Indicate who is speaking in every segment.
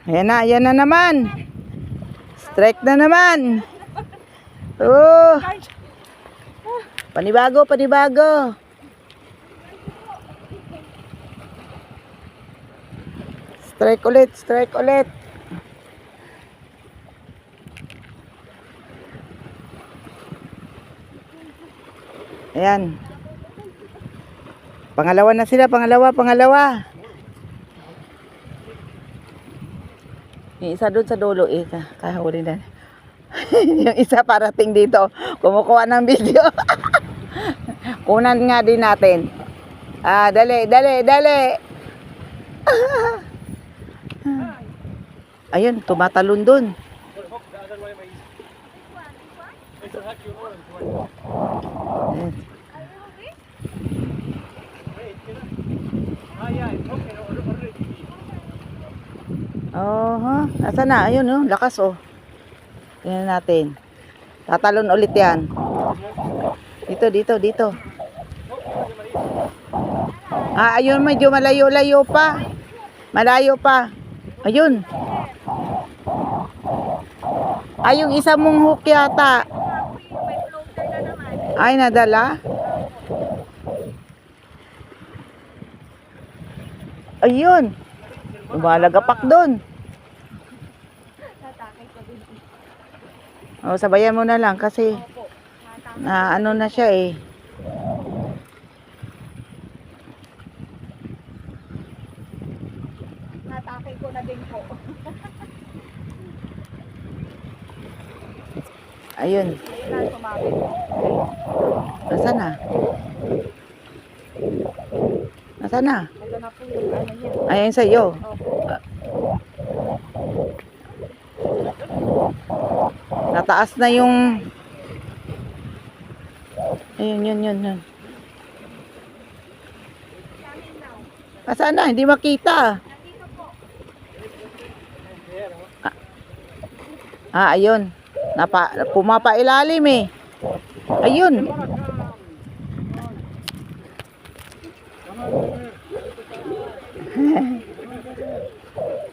Speaker 1: Ayan na naman. Strike na naman. Oh. Panibago. Strike ulit. Ayan. Pangalawa na sila, pangalawa. Yung isa doon sa dulo, kahuli na. Yung isa parating dito, kumukuha ng video. Kunan nga din natin. Dali. Ayun, tumatalon doon. Nasaan na? Ayun, lakas Tingnan natin. Tatalon ulit yan. Dito. Ayun, medyo malayo pa. Ayun. Yung isa mong hook yata. Ay, nadala. Ayun. Lumalagapak doon. Sabayan mo na lang kasi ano na siya
Speaker 2: Natakay ko na din po.
Speaker 1: Ayun. Nasaan na?
Speaker 2: Ito na po yung ano niya.
Speaker 1: Ayun sa'yo. Nataas na yung... Ayun. Nasaan na? Hindi makita. Ayun. Pumapailalim Ayun.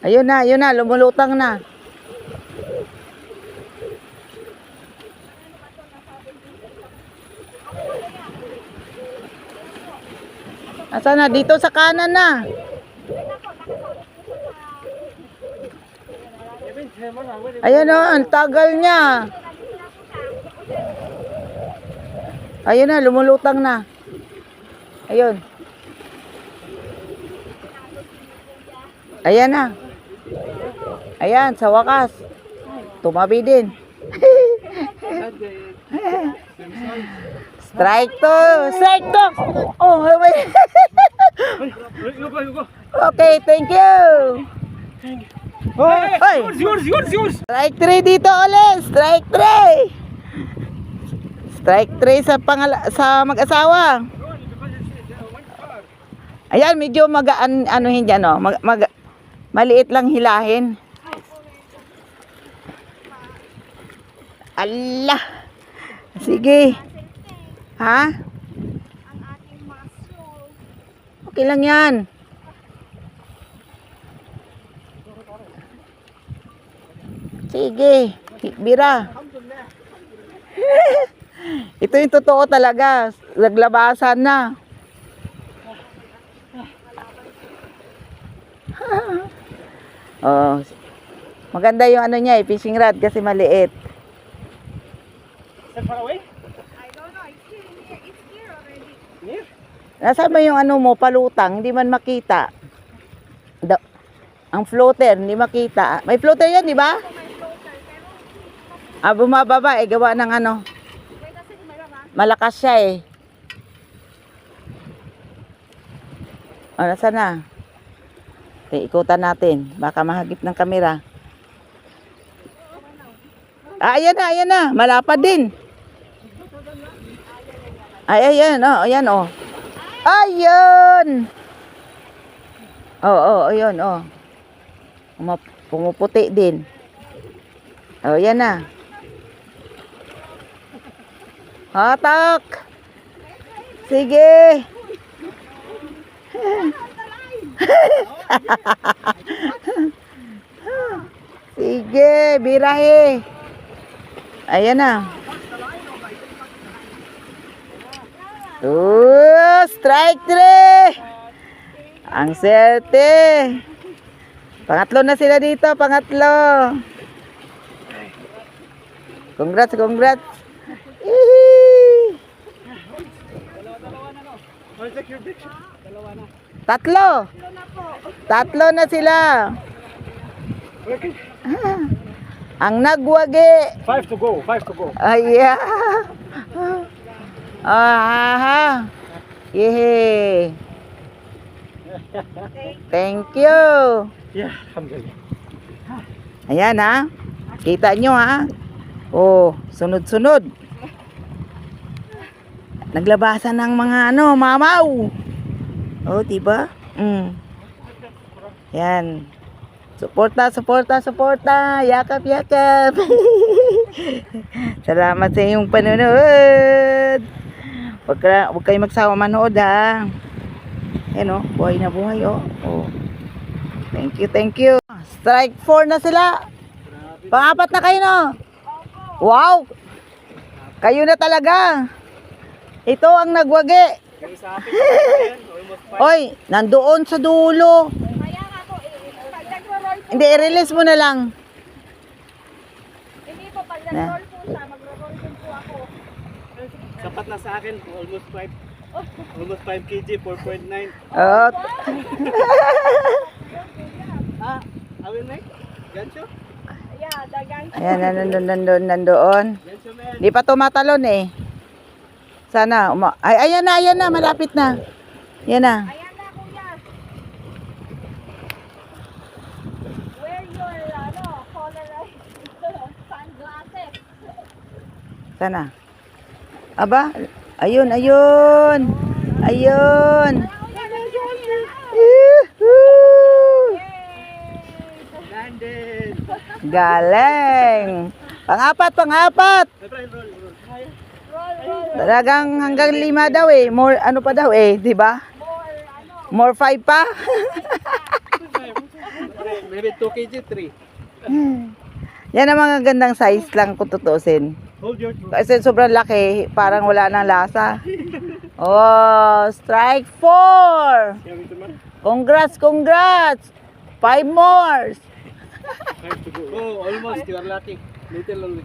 Speaker 1: Ayun na, lumulutang na. Nasaan na? Dito sa kanan na. Ayun ang tagal niya. Ayun na, lumulutang na. Ayun. Ayan na. Ayan, sa wakas. Tumabi din. Strike to. Wait. Okay, thank you. Yours. Strike 3 dito ulit. Strike 3 sa mag-asawa. Ayan, medyo anuhin dyan, maliit lang hilahin. Allah. Sige. Ha? Okay lang yan. Sige. Bira. Ito yung totoo talaga. Naglabasan na. Maganda yung ano niya fishing rod kasi maliit.
Speaker 3: Is that far away?
Speaker 2: I don't know. It's here already.
Speaker 3: Near?
Speaker 1: Nasaan ba yung ano mo, palutang? Hindi man makita. Ang floater, hindi makita. May floater yan, di ba? Bumababa gawa ng ano. Malakas siya Nasaan na? Ikutan natin. Baka mahagip ng kamera. Ayan na. Malapad din. Ayan. Ayun. Ayun. Pumuputi din. Ayan na. Hatak. Sige. Sige, birahe. Ayan na. Strike 3. Ang swerte. Pangatlo na sila dito, pangatlo. Congrats, congrats. Ihee.
Speaker 3: I'll take your picture. Dalawa na.
Speaker 1: Tatlo. Tatlo na sila.
Speaker 3: Okay.
Speaker 1: Ang nagwagi.
Speaker 3: 5 to go. 5 to go.
Speaker 1: Ayan. Ah, Yehey. Thank you.
Speaker 3: Yeah, alhamdulillah.
Speaker 1: Ayan ha. Kita nyo ha. Oh, sunod-sunod. Naglabasan ng mga mamaw. Oh, diba? Yan. Suporta, suporta, suporta. Yakap, yakap. Salamat sa inyong panonood. Huwag kayo magsawa manood ha. Yan oh, buhay na buhay oh. Oh. Thank you, thank you. Strike 4 na sila. Pangapat na kayo no. Wow. Kayo na talaga. Ito ang nagwagi.
Speaker 3: Kayo sa akin. Almost 5.
Speaker 1: Oy, nandoon sa dulo.
Speaker 2: Kaya nga po, pag nagro-roll po,
Speaker 1: Hindi, i-release mo na lang.
Speaker 2: hindi po, pag nag-roll po siya, magro-roll din po ako.
Speaker 3: Sapat na sa akin. Almost 5. Almost 5 kg, 4.9.
Speaker 1: Oh,
Speaker 3: Ah, awin na Gancho?
Speaker 2: Yeah, dagang.
Speaker 1: ayan, nandoon.
Speaker 3: Gancho, man.
Speaker 1: Di pa tumatalon eh. Sana, ay, ayan na, malapit na. Yan na.
Speaker 2: Ayan na, kuya. Wear your, polarized sunglasses.
Speaker 1: Sana. Aba, ayun. Ayun. Yuhuu.
Speaker 3: Landed.
Speaker 1: Galing. Pangapat.
Speaker 3: Roll, roll.
Speaker 1: Talagang hanggang 5 daw eh. More, ano pa daw eh, di ba? More 5 pa.
Speaker 3: Maybe 2 kg, 3.
Speaker 1: Yan ang mga gandang size lang kung tutusin.
Speaker 3: Hold your throat.
Speaker 1: Kasi sobrang laki, parang wala nang lasa. Oh, strike 4.
Speaker 3: Kaya ito man.
Speaker 1: Congrats. 5 more.
Speaker 3: 5 to go. Oh, almost. You are lucky. Little only.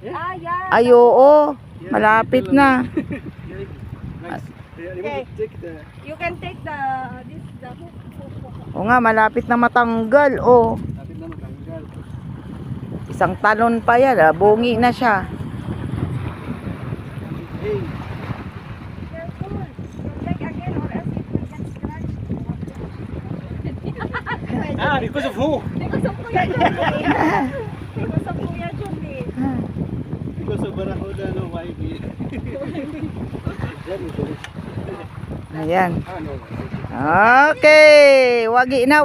Speaker 2: Ah, yeah.
Speaker 1: Ay, oo. Malapit na.
Speaker 3: Nice.
Speaker 2: Okay.
Speaker 3: Take the...
Speaker 2: You can take the hook.
Speaker 1: O nga, malapit na matanggal. Oh,
Speaker 3: Lapit na matanggal.
Speaker 1: isang talon pa yan. Bungi na siya.
Speaker 3: Hey.
Speaker 2: Careful. Don't take again or else it will get scratched.
Speaker 3: Ah, because of who?
Speaker 2: Because of Kuya Johnny. Because of Kuya Johnny.
Speaker 3: Because of Barahoda, no, why be?
Speaker 1: Ayan.
Speaker 3: Ah, no.
Speaker 1: Okay. Wagi na.